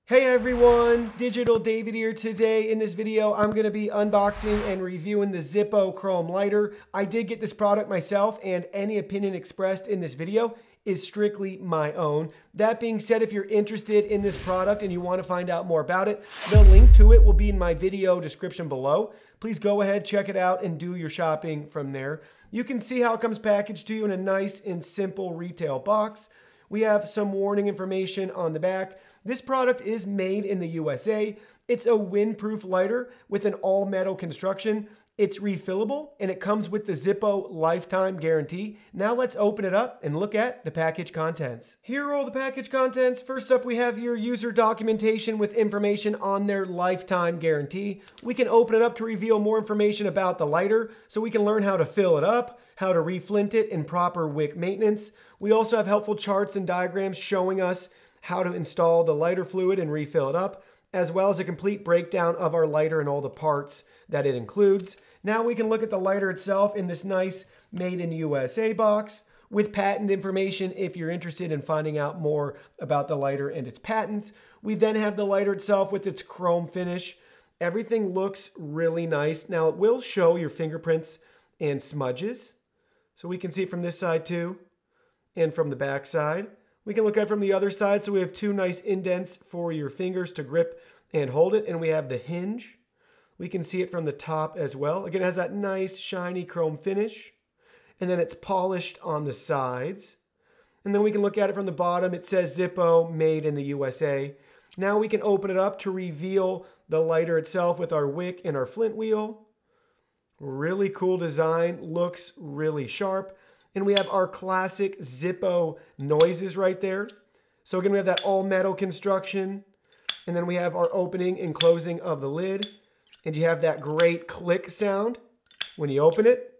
Hey everyone, Digital David here. Today in this video, I'm going to be unboxing and reviewing the Zippo Chrome Lighter. I did get this product myself, and any opinion expressed in this video is strictly my own. That being said, if you're interested in this product and you want to find out more about it, the link to it will be in my video description below. Please go ahead, check it out, and do your shopping from there. You can see how it comes packaged to you in a nice and simple retail box. We have some warning information on the back. This product is made in the USA. It's a windproof lighter with an all-metal construction. It's refillable, and it comes with the Zippo lifetime guarantee. Now let's open it up and look at the package contents. Here are all the package contents. First up, we have your user documentation with information on their lifetime guarantee. We can open it up to reveal more information about the lighter, so we can learn how to fill it up, how to reflint it, and proper wick maintenance. We also have helpful charts and diagrams showing us how to install the lighter fluid and refill it up, as well as a complete breakdown of our lighter and all the parts that it includes. Now we can look at the lighter itself in this nice made in USA box with patent information if you're interested in finding out more about the lighter and its patents. We then have the lighter itself with its chrome finish. Everything looks really nice. Now it will show your fingerprints and smudges. So we can see it from this side too, and from the back side. We can look at it from the other side. So we have two nice indents for your fingers to grip and hold it. And we have the hinge. We can see it from the top as well. Again, it has that nice shiny chrome finish. And then it's polished on the sides. And then we can look at it from the bottom. It says Zippo, made in the USA. Now we can open it up to reveal the lighter itself with our wick and our flint wheel. Really cool design. Looks really sharp. And we have our classic Zippo noises right there. So again, we have that all metal construction. And then we have our opening and closing of the lid. And you have that great click sound when you open it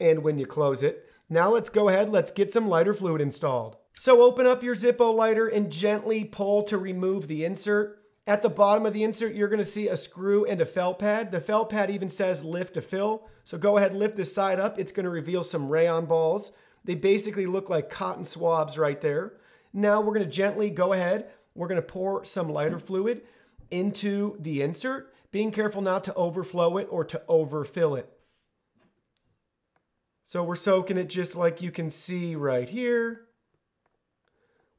and when you close it. Now let's go ahead, let's get some lighter fluid installed. So open up your Zippo lighter and gently pull to remove the insert. At the bottom of the insert, you're going to see a screw and a felt pad. The felt pad even says lift to fill. So go ahead, lift this side up. It's going to reveal some rayon balls. They basically look like cotton swabs right there. Now we're going to gently go ahead. We're going to pour some lighter fluid into the insert, being careful not to overflow it or to overfill it. So we're soaking it just like you can see right here.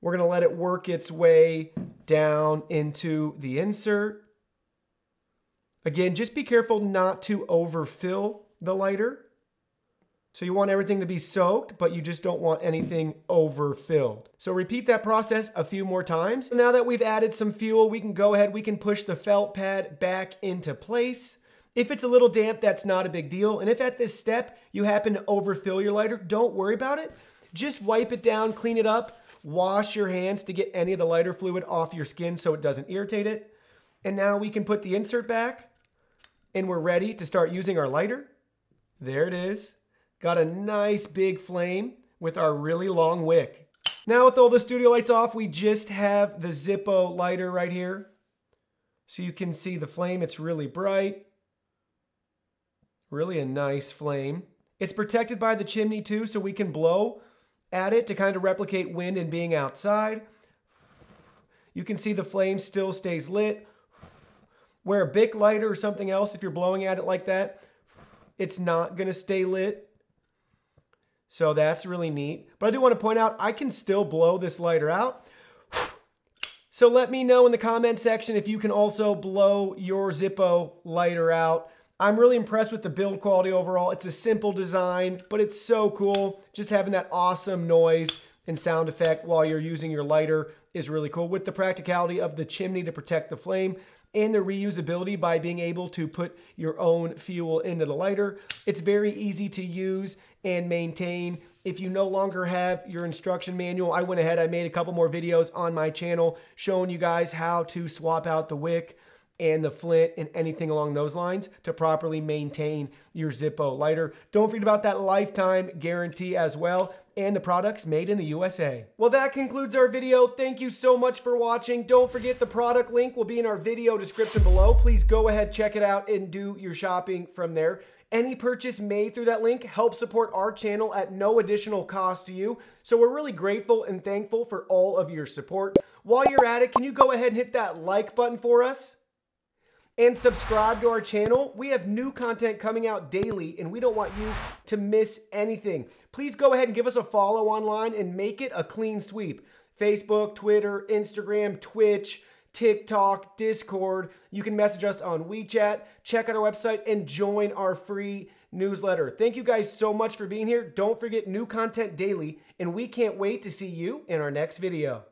We're going to let it work its way down into the insert. Again, just be careful not to overfill the lighter. So you want everything to be soaked, but you just don't want anything overfilled. So repeat that process a few more times. So now that we've added some fuel, we can go ahead, we can push the felt pad back into place. If it's a little damp, that's not a big deal. And if at this step you happen to overfill your lighter, don't worry about it. Just wipe it down, clean it up, wash your hands to get any of the lighter fluid off your skin so it doesn't irritate it. And now we can put the insert back and we're ready to start using our lighter. There it is. Got a nice big flame with our really long wick. Now with all the studio lights off, we just have the Zippo lighter right here. So you can see the flame, it's really bright. Really a nice flame. It's protected by the chimney too, so we can blow at it to kind of replicate wind and being outside. You can see the flame still stays lit. Where a Bic lighter or something else, if you're blowing at it like that, it's not gonna stay lit. So that's really neat. But I do want to point out, I can still blow this lighter out. So let me know in the comment section if you can also blow your Zippo lighter out. I'm really impressed with the build quality overall. It's a simple design, but it's so cool. Just having that awesome noise and sound effect while you're using your lighter is really cool, with the practicality of the chimney to protect the flame and the reusability by being able to put your own fuel into the lighter. It's very easy to use and maintain. If you no longer have your instruction manual, I went ahead, I made a couple more videos on my channel showing you guys how to swap out the wick and the flint and anything along those lines to properly maintain your Zippo lighter. Don't forget about that lifetime guarantee as well, and the products made in the USA. Well, that concludes our video. Thank you so much for watching. Don't forget the product link will be in our video description below. Please go ahead, check it out, and do your shopping from there. Any purchase made through that link helps support our channel at no additional cost to you. So we're really grateful and thankful for all of your support. While you're at it, can you go ahead and hit that like button for us? And subscribe to our channel. We have new content coming out daily, and we don't want you to miss anything. Please go ahead and give us a follow online and make it a clean sweep. Facebook, Twitter, Instagram, Twitch, TikTok, Discord. You can message us on WeChat, check out our website, and join our free newsletter. Thank you guys so much for being here. Don't forget, new content daily, and we can't wait to see you in our next video.